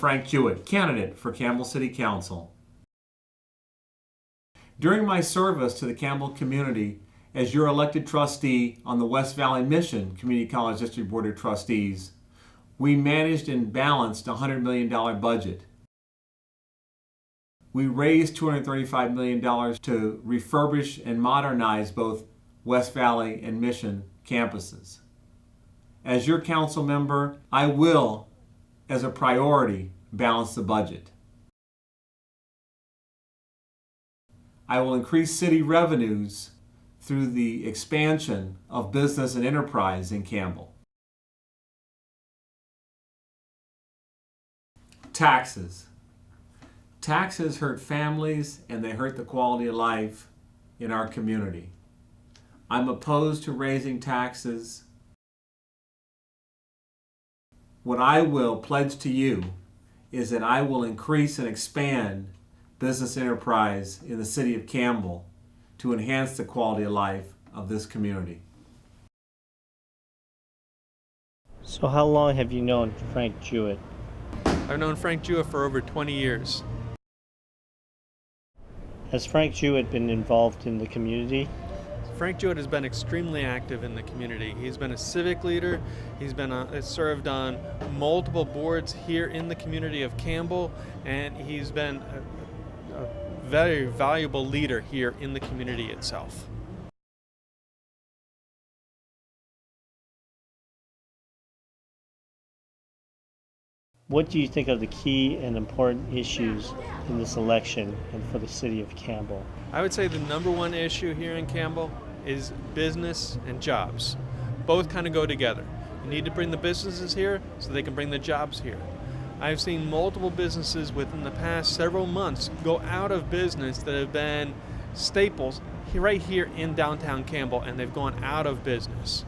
Frank Jewett, candidate for Campbell City Council. During my service to the Campbell community as your elected trustee on the West Valley Mission Community College District Board of Trustees, we managed and balanced a $100 million budget. We raised $235 million to refurbish and modernize both West Valley and Mission campuses. As your council member, I will, as a priority, balance the budget. I will increase city revenues through the expansion of business and enterprise in Campbell. Taxes. Taxes hurt families and they hurt the quality of life in our community. I'm opposed to raising taxes. What I will pledge to you is that I will increase and expand business enterprise in the city of Campbell to enhance the quality of life of this community. So how long have you known Frank Jewett? I've known Frank Jewett for over 20 years. Has Frank Jewett been involved in the community? Frank Jewett has been extremely active in the community. He's been a civic leader. He's been served on multiple boards here in the community of Campbell, and he's been a very valuable leader here in the community itself. What do you think are the key and important issues in this election and for the city of Campbell? I would say the number one issue here in Campbell is business and jobs. Both kind of go together. You need to bring the businesses here so they can bring the jobs here. I've seen multiple businesses within the past several months go out of business that have been staples right here in downtown Campbell, and they've gone out of business.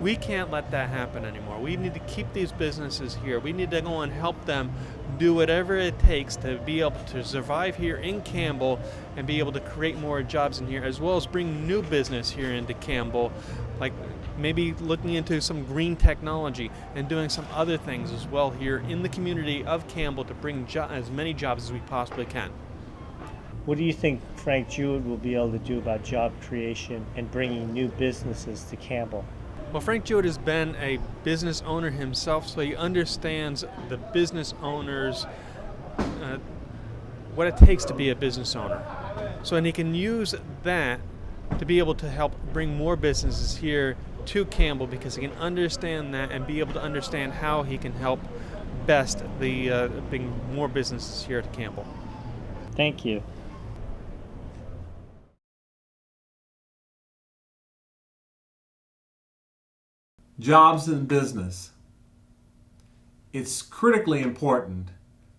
We can't let that happen anymore. We need to keep these businesses here. We need to go and help them do whatever it takes to be able to survive here in Campbell and be able to create more jobs in here, as well as bring new business here into Campbell, like maybe looking into some green technology and doing some other things as well here in the community of Campbell to bring as many jobs as we possibly can. What do you think Frank Jewett will be able to do about job creation and bringing new businesses to Campbell? Well, Frank Jewett has been a business owner himself, so he understands the business owners, what it takes to be a business owner. And he can use that to be able to help bring more businesses here to Campbell, because he can understand that and be able to understand how he can help best bring more businesses here to Campbell. Thank you. Jobs and business. It's critically important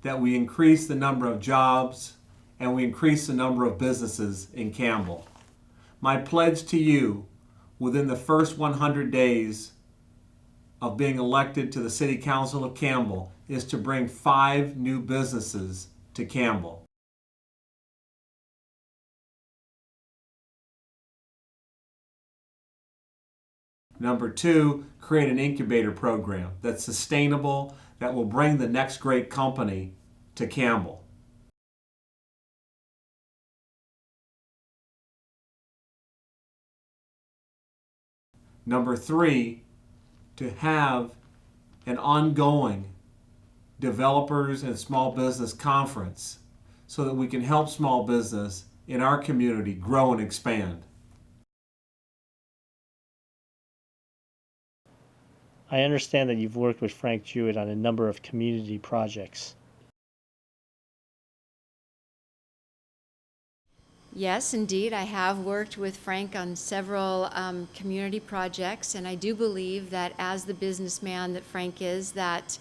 that we increase the number of jobs and we increase the number of businesses in Campbell. My pledge to you within the first 100 days of being elected to the City Council of Campbell is to bring 5 new businesses to Campbell. Number 2, create an incubator program that's sustainable, that will bring the next great company to Campbell. Number 3, to have an ongoing developers and small business conference so that we can help small business in our community grow and expand. I understand that you've worked with Frank Jewett on a number of community projects. Yes, indeed. I have worked with Frank on several community projects, and I do believe that as the businessman that Frank is, that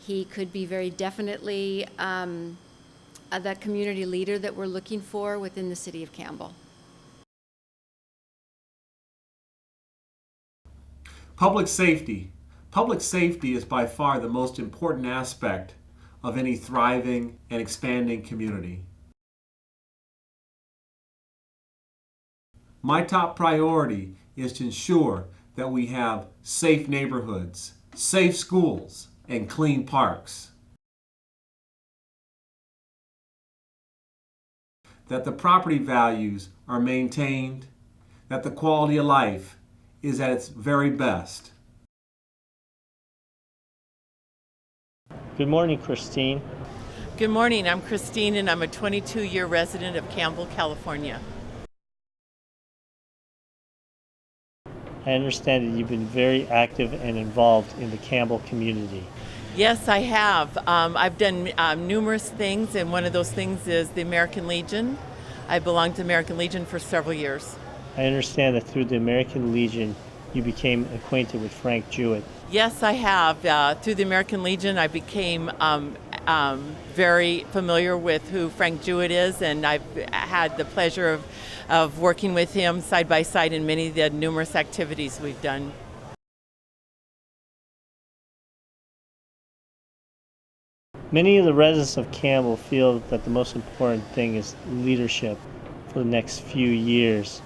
he could be very definitely that community leader that we're looking for within the city of Campbell. Public safety. Public safety is by far the most important aspect of any thriving and expanding community. My top priority is to ensure that we have safe neighborhoods, safe schools, and clean parks. that the property values are maintained, that the quality of life is at its very best. Good morning, Christine. Good morning, I'm Christine and I'm a 22-year resident of Campbell, California. I understand that you've been very active and involved in the Campbell community. Yes, I have. I've done numerous things, and one of those things is the American Legion. I belonged to the American Legion for several years. I understand that through the American Legion, you became acquainted with Frank Jewett. Yes, I have. Through the American Legion, I became very familiar with who Frank Jewett is, and I've had the pleasure of working with him side by side in many of the numerous activities we've done. Many of the residents of Campbell feel that the most important thing is leadership for the next few years,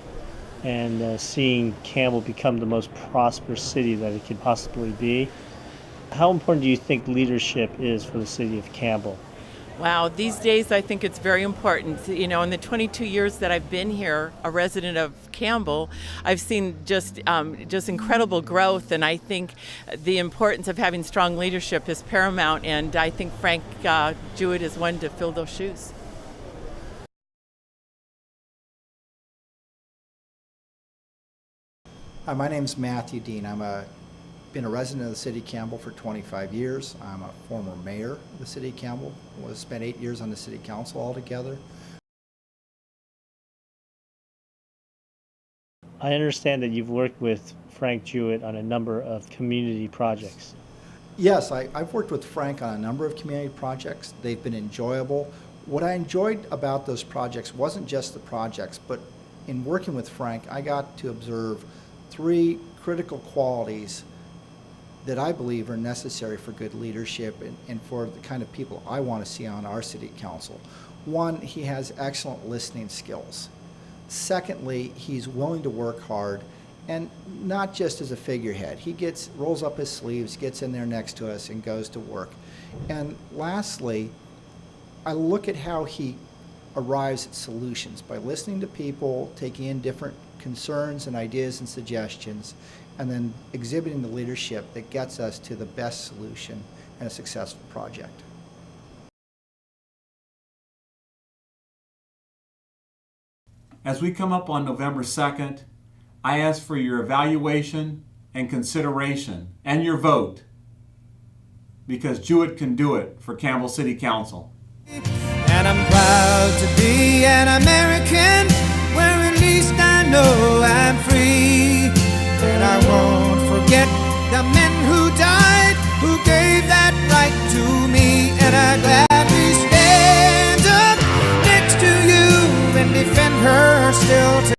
and seeing Campbell become the most prosperous city that it could possibly be. How important do you think leadership is for the city of Campbell? Wow, these days I think it's very important. You know, in the 22 years that I've been here, a resident of Campbell, I've seen just incredible growth, and I think the importance of having strong leadership is paramount, and I think Frank Jewett is one to fill those shoes. Hi, my name's Matthew Dean. Been a resident of the city of Campbell for 25 years. I'm a former mayor of the city of Campbell. Spent 8 years on the city council altogether. I understand that you've worked with Frank Jewett on a number of community projects. Yes, I've worked with Frank on a number of community projects. They've been enjoyable. What I enjoyed about those projects wasn't just the projects, but in working with Frank, I got to observe 3 critical qualities that I believe are necessary for good leadership and for the kind of people I want to see on our city council. One, he has excellent listening skills. Secondly, he's willing to work hard, and not just as a figurehead. He rolls up his sleeves, gets in there next to us, and goes to work. And lastly, I look at how he arrives at solutions by listening to people, taking in different concerns and ideas and suggestions, and then exhibiting the leadership that gets us to the best solution and a successful project. As we come up on November 2nd, I ask for your evaluation and consideration and your vote, because Jewett can do it for Campbell City Council. And I'm proud to be an American, where at least I know I'm free. And I won't forget the